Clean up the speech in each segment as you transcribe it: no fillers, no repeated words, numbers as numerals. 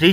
3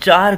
4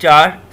4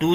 2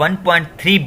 1.3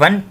1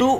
2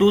2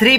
3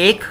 1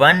1